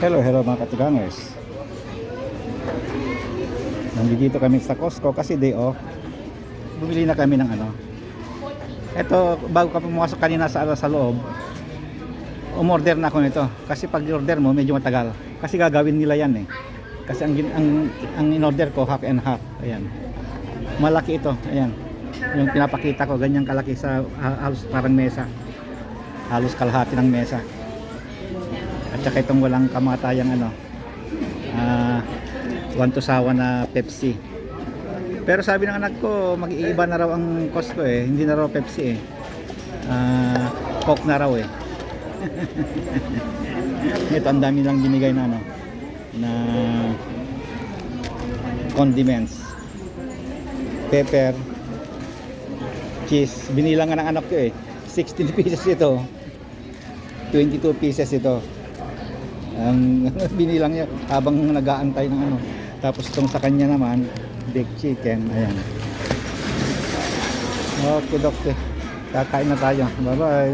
Hello mga katigangers. Nandito kami sa Costco kasi day off. Bumili na kami ng ano. Ito, bago ka pumasok kanina sa loob, umorder na ako nito. Kasi pag order mo, medyo matagal. Kasi gagawin nila yan eh. Kasi ang in-order ko, half and half. Ayan. Malaki ito. Ayan. Yung pinapakita ko, ganyang kalaki sa halos parang mesa. Halos kalahati ng mesa. At saka itong walang kamatayang ano, 1 to sawa na Pepsi. Pero sabi ng anak ko, mag-iiba na raw ang Costco eh. Hindi na raw Pepsi eh. Coke na raw eh. Ito ang dami lang binigay na ano, na condiments. Pepper, cheese. Binilang nga ng anak ko eh. 16 pieces ito. 22 pieces ito. Ang binilang niya habang nag-aantay ng ano. Tapos itong sa kanya naman, baked chicken. Ayan. Okay, dokte. Kakain na tayo. Bye bye.